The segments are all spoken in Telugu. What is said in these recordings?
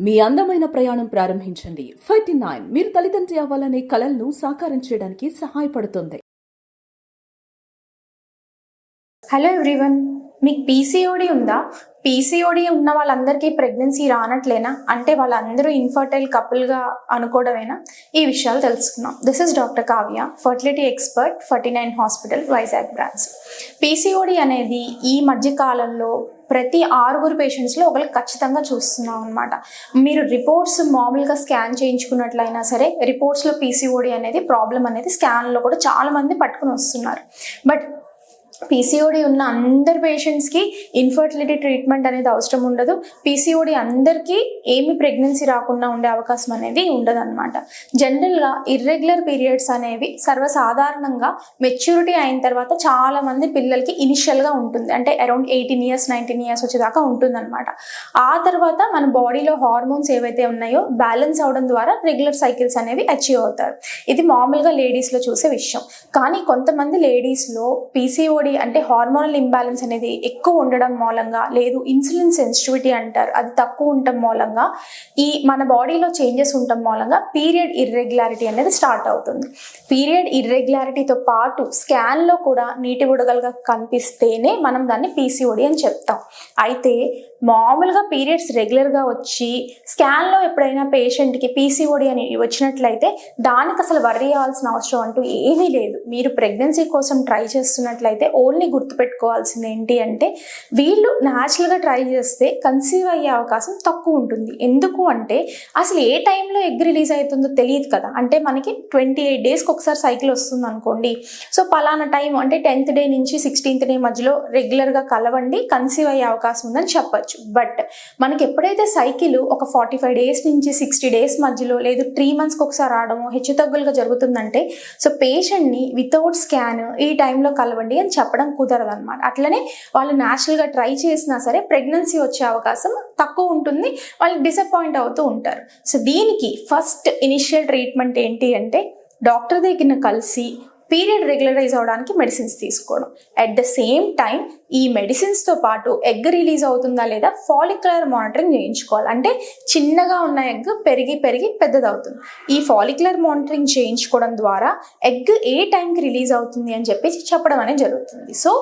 మీ అందమైన ప్రయాణం ప్రారంభించండి. 39 మీరు తల్లిదండ్రి అవ్వాలనే కలలను సాకారం చేయడానికి సహాయపడుతుంది. హలో ఎవ్రీవన్, మీకు పీసీఓడి ఉందా? పీసీఓడి ఉన్న వాళ్ళందరికీ ప్రెగ్నెన్సీ రానట్లేనా? అంటే వాళ్ళందరూ ఇన్ఫర్టైల్ కపుల్గా అనుకోవడమేనా? ఈ విషయాలు తెలుసుకున్నాం. This is doctor Kavya, fertility expert, 49 hospital, Vizag branch. PCOD అనేది ఈ మధ్య కాలంలో ప్రతి 6 పేషెంట్స్లో ఒకరికి ఖచ్చితంగా చూస్తున్నాం అనమాట. మీరు రిపోర్ట్స్ మామూలుగా స్కాన్ చేయించుకున్నట్లయినా సరే, రిపోర్ట్స్లో పీసీఓడి అనేది ప్రాబ్లం అనేది స్కాన్లో కూడా చాలామంది పట్టుకుని వస్తున్నారు. బట్ పీసీఓడి ఉన్న అందరి పేషెంట్స్కి ఇన్ఫర్టిలిటీ ట్రీట్మెంట్ అనేది అవసరం ఉండదు. పీసీఓడి అందరికీ ఏమి ప్రెగ్నెన్సీ రాకుండా ఉండే అవకాశం అనేది ఉండదు అనమాట. జనరల్గా ఇర్రెగ్యులర్ పీరియడ్స్ అనేవి సర్వసాధారణంగా మెచ్యూరిటీ అయిన తర్వాత చాలామంది పిల్లలకి ఇనిషియల్గా ఉంటుంది, అంటే అరౌండ్ 18 years 19 years వచ్చేదాకా ఉంటుందన్నమాట. ఆ తర్వాత మన బాడీలో హార్మోన్స్ ఏవైతే ఉన్నాయో బ్యాలెన్స్ అవడం ద్వారా రెగ్యులర్ సైకిల్స్ అనేవి అచీవ్ అవుతారు. ఇది మామూలుగా లేడీస్లో చూసే విషయం. కానీ కొంతమంది లేడీస్లో పీసీఓడి అంటే హార్మోనల్ ఇంబ్యాలెన్స్ అనేది ఎక్కువ ఉండడం మూలంగా, లేదు ఇన్సులిన్ సెన్సిటివిటీ అంటారు, అది తక్కువ ఉండటం మూలంగా, ఈ మన బాడీలో చేంజెస్ ఉండటం మూలంగా పీరియడ్ ఇర్రెగ్యులారిటీ అనేది స్టార్ట్ అవుతుంది. పీరియడ్ ఇర్రెగ్యులారిటీతో పాటు స్కాన్లో కూడా నీటి బుడగలుగా కనిపిస్తేనే మనం దాన్ని పీసీఓడి అని చెప్తాం. అయితే మామూలుగా పీరియడ్స్ రెగ్యులర్గా వచ్చి స్కాన్లో ఎప్పుడైనా పేషెంట్కి పీసీఓడి అని వచ్చినట్లయితే దానికి అసలు వర్రీ అవ్వాల్సిన అవసరం అంటూ ఏమీ లేదు. మీరు ప్రెగ్నెన్సీ కోసం ట్రై చేస్తున్నట్లయితే ఓన్లీ గుర్తుపెట్టుకోవాల్సింది ఏంటి అంటే, వీళ్ళు న్యాచురల్గా ట్రై చేస్తే కన్సీవ్ అయ్యే అవకాశం తక్కువ ఉంటుంది. ఎందుకు అంటే అసలు ఏ టైంలో ఎగ్ రిలీజ్ అవుతుందో తెలియదు కదా. అంటే మనకి 28 daysకి ఒకసారి సైకిల్ వస్తుంది అనుకోండి. సో పలానా టైం అంటే 10th day నుంచి 16th day మధ్యలో రెగ్యులర్గా కలవండి, కన్సీవ్ అయ్యే అవకాశం ఉందని చెప్పచ్చు. బట్ మనకి ఎప్పుడైతే సైకిల్ ఒక 45 days నుంచి 60 days మధ్యలో, లేదు 3 monthsకి ఒకసారి రావడము హెచ్చుతగ్గులుగా జరుగుతుందంటే, సో పేషెంట్ని వితౌట్ స్కాన్ ఈ టైంలో కలవండి అని చెప్పడం కుదరదు అనమాట. అట్లనే వాళ్ళు న్యాచురల్గా ట్రై చేసినా సరే ప్రెగ్నెన్సీ వచ్చే అవకాశం తక్కువ ఉంటుంది, వాళ్ళు డిసప్పాయింట్ అవుతూ ఉంటారు. సో దీనికి ఫస్ట్ ఇనిషియల్ ట్రీట్మెంట్ ఏంటి అంటే, డాక్టర్ దగ్గర కలిసి పీరియడ్ రెగ్యులరైజ్ అవడానికి మెడిసిన్స్ తీసుకోవడం. అట్ ద సేమ్ టైం ఈ మెడిసిన్స్తో పాటు ఎగ్ రిలీజ్ అవుతుందా లేదా ఫాలిక్యులర్ మానిటరింగ్ చేయించుకోవాలి. అంటే చిన్నగా ఉన్న ఎగ్ పెరిగి పెద్దదవుతుంది. ఈ ఫాలిక్యులర్ మానిటరింగ్ చేయించుకోవడం ద్వారా ఎగ్ ఏ టైంకి రిలీజ్ అవుతుంది అని చెప్పి చెప్పడం అనేది జరుగుతుంది. సో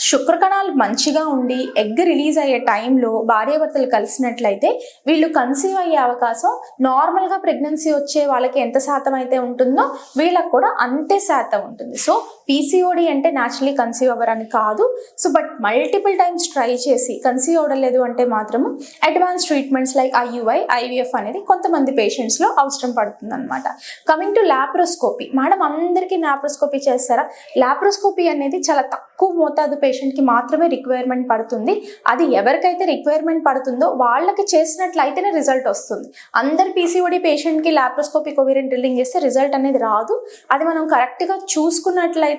శుక్రకణాలు మంచిగా ఉండి ఎగ్ రిలీజ్ అయ్యే టైంలో భార్యాభర్తలు కలిసినట్లయితే వీళ్ళు కన్సీవ్ అయ్యే అవకాశం నార్మల్గా ప్రెగ్నెన్సీ వచ్చే వాళ్ళకి ఎంత శాతం అయితే ఉంటుందో వీళ్ళకి కూడా అంతే శాతం ఉంటుంది. సో పీసీఓడి అంటే న్యాచురలీ కన్సీవ్ అవ్వరని కాదు. So but multiple times try చేసి కన్సీవ్ అవ్వలేదు అంటే మాత్రము advance treatments like IUI, IVF అనేది కొంతమంది పేషెంట్స్లో అవసరం పడుతుంది అనమాట. కమింగ్ టు లాప్రోస్కోపీ, మేడం అందరికీ లాప్రోస్కోపీ చేస్తారా? లాప్రోస్కోపీ అనేది చాలా తక్కువ మోతాదు పేషెంట్కి మాత్రమే రిక్వైర్మెంట్ పడుతుంది. అది ఎవరికైతే రిక్వైర్మెంట్ పడుతుందో వాళ్ళకి చేసినట్లయితేనే రిజల్ట్ వస్తుంది. అందరు పీసీఓడి పేషెంట్కి లాప్రోస్కోపీ కోవిరెంట్ డ్రిల్లింగ్ చేస్తే రిజల్ట్ అనేది రాదు. అది మనం కరెక్ట్గా చూసుకున్నట్లయితే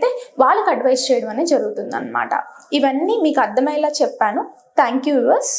వాళ్ళకి అడ్వైస్ చేయడం అనేది జరుగుతుంది అనమాట. ఇవన్నీ మీకు అర్థమయ్యేలా చెప్పాను. Thank you viewers.